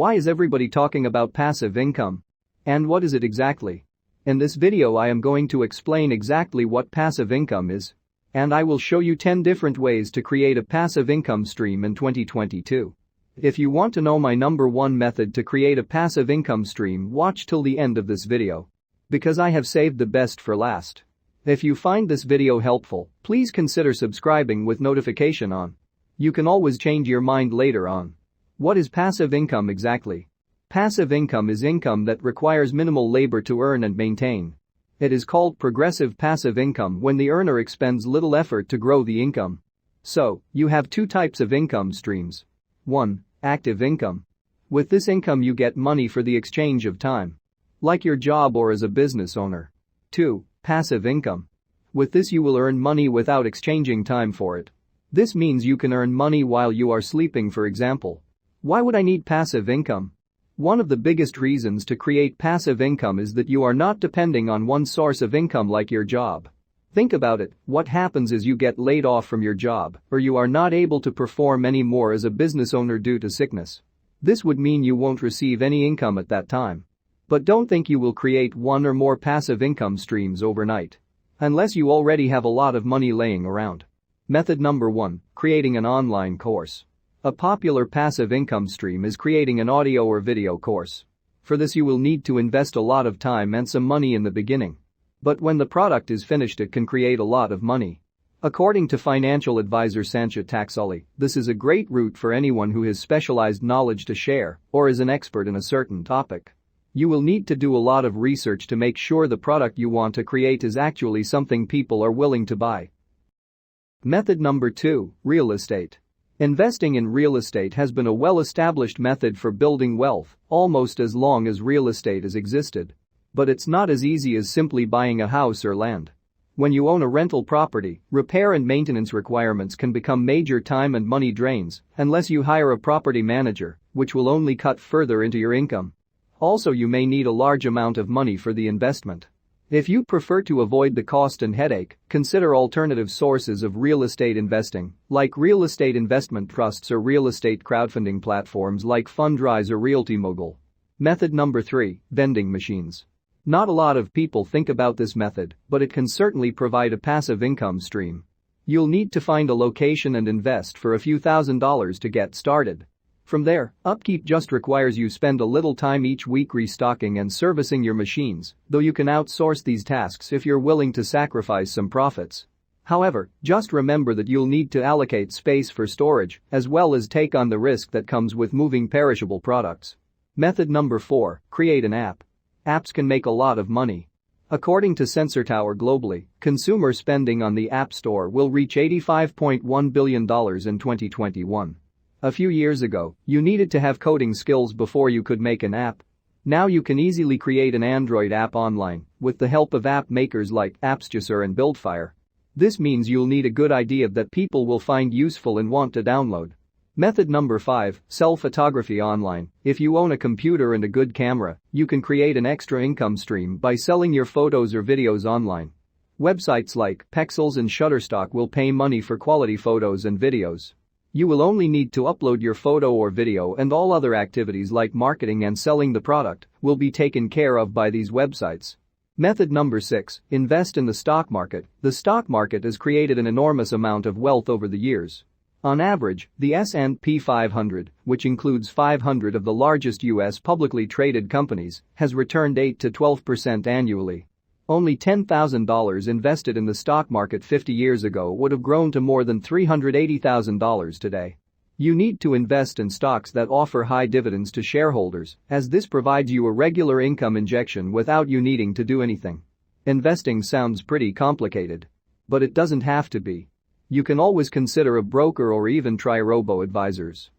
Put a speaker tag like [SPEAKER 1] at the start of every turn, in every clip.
[SPEAKER 1] Why is everybody talking about passive income? And what is it exactly? In this video I am going to explain exactly what passive income is. And I will show you 10 different ways to create a passive income stream in 2022. If you want to know my number one method to create a passive income stream, watch till the end of this video. Because I have saved the best for last. If you find this video helpful, please consider subscribing with notification on. You can always change your mind later on. What is passive income exactly? Passive income is income that requires minimal labor to earn and maintain. It is called progressive passive income when the earner expends little effort to grow the income. So, you have two types of income streams. 1. Active income. With this income you get money for the exchange of time. Like your job or as a business owner. 2. Passive income. With this you will earn money without exchanging time for it. This means you can earn money while you are sleeping, for example. Why would I need passive income? One of the biggest reasons to create passive income is that you are not depending on one source of income like your job. Think about it, what happens is you get laid off from your job, or you are not able to perform anymore as a business owner due to sickness. This would mean you won't receive any income at that time. But don't think you will create one or more passive income streams overnight. Unless you already have a lot of money laying around. Method number 1, creating an online course. A popular passive income stream is creating an audio or video course. For this you will need to invest a lot of time and some money in the beginning. But when the product is finished it can create a lot of money. According to financial advisor Sancha Taxali, this is a great route for anyone who has specialized knowledge to share or is an expert in a certain topic. You will need to do a lot of research to make sure the product you want to create is actually something people are willing to buy. Method number 2, real estate. Investing in real estate has been a well-established method for building wealth almost as long as real estate has existed. But it's not as easy as simply buying a house or land. When you own a rental property, repair and maintenance requirements can become major time and money drains unless you hire a property manager, which will only cut further into your income. Also, you may need a large amount of money for the investment. If you prefer to avoid the cost and headache, consider alternative sources of real estate investing, like real estate investment trusts or real estate crowdfunding platforms like Fundrise or Realty Mogul. Method number 3, vending machines. Not a lot of people think about this method, but it can certainly provide a passive income stream. You'll need to find a location and invest for a few $1,000s to get started. From there, upkeep just requires you spend a little time each week restocking and servicing your machines, though you can outsource these tasks if you're willing to sacrifice some profits. However, just remember that you'll need to allocate space for storage as well as take on the risk that comes with moving perishable products. Method number 4, create an app. Apps can make a lot of money. According to Sensor Tower globally, consumer spending on the App Store will reach $85.1 billion in 2021. A few years ago, you needed to have coding skills before you could make an app. Now you can easily create an Android app online with the help of app makers like AppsJuicer and Buildfire. This means you'll need a good idea that people will find useful and want to download. Method number 5, sell photography online. If you own a computer and a good camera, you can create an extra income stream by selling your photos or videos online. Websites like Pexels and Shutterstock will pay money for quality photos and videos. You will only need to upload your photo or video, and all other activities like marketing and selling the product will be taken care of by these websites. Method number 6, invest in the stock market. The stock market has created an enormous amount of wealth over the years. On average, the S&P 500, which includes 500 of the largest U.S. publicly traded companies, has returned 8 to 12% annually. Only $10,000 invested in the stock market 50 years ago would have grown to more than $380,000 today. You need to invest in stocks that offer high dividends to shareholders, as this provides you a regular income injection without you needing to do anything. Investing sounds pretty complicated. But it doesn't have to be. You can always consider a broker or even try robo-advisors.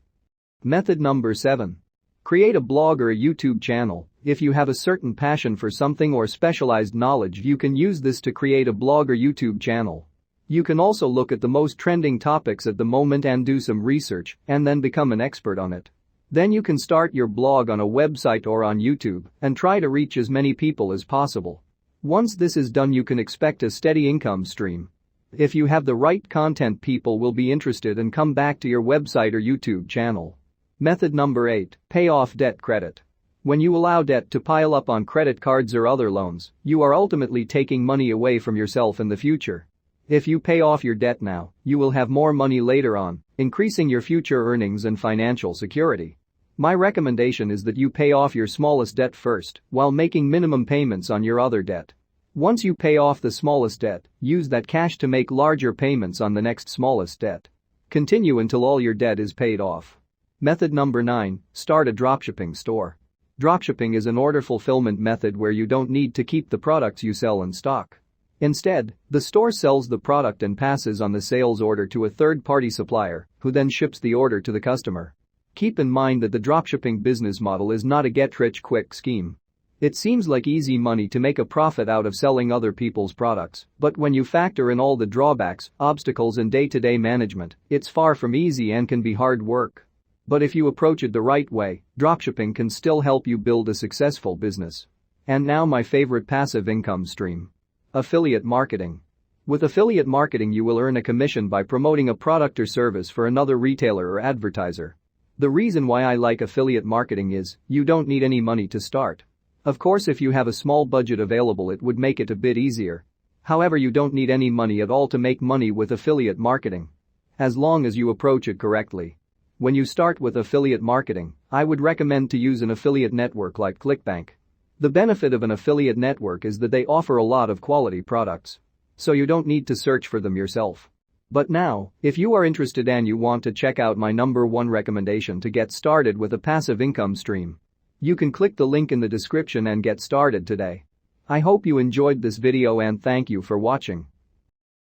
[SPEAKER 1] Method number 7. Create a blog or a YouTube channel. If you have a certain passion for something or specialized knowledge, you can use this to create a blog or YouTube channel. You can also look at the most trending topics at the moment and do some research and then become an expert on it. Then you can start your blog on a website or on YouTube and try to reach as many people as possible. Once this is done, you can expect a steady income stream. If you have the right content, people will be interested and come back to your website or YouTube channel. Method number 8, pay off debt credit. When you allow debt to pile up on credit cards or other loans, you are ultimately taking money away from yourself in the future. If you pay off your debt now, you will have more money later on, increasing your future earnings and financial security. My recommendation is that you pay off your smallest debt first, while making minimum payments on your other debt. Once you pay off the smallest debt, use that cash to make larger payments on the next smallest debt. Continue until all your debt is paid off. Method number 9, start a dropshipping store. Dropshipping is an order fulfillment method where you don't need to keep the products you sell in stock. Instead, the store sells the product and passes on the sales order to a third-party supplier, who then ships the order to the customer. Keep in mind that the dropshipping business model is not a get-rich-quick scheme. It seems like easy money to make a profit out of selling other people's products, but when you factor in all the drawbacks, obstacles and day-to-day management, it's far from easy and can be hard work. But if you approach it the right way, dropshipping can still help you build a successful business. And now my favorite passive income stream. Affiliate marketing. With affiliate marketing you will earn a commission by promoting a product or service for another retailer or advertiser. The reason why I like affiliate marketing is, you don't need any money to start. Of course, if you have a small budget available it would make it a bit easier. However, you don't need any money at all to make money with affiliate marketing. As long as you approach it correctly. When you start with affiliate marketing, I would recommend to use an affiliate network like ClickBank. The benefit of an affiliate network is that they offer a lot of quality products. So you don't need to search for them yourself. But now, if you are interested and you want to check out my number 1 recommendation to get started with a passive income stream, you can click the link in the description and get started today. I hope you enjoyed this video and thank you for watching.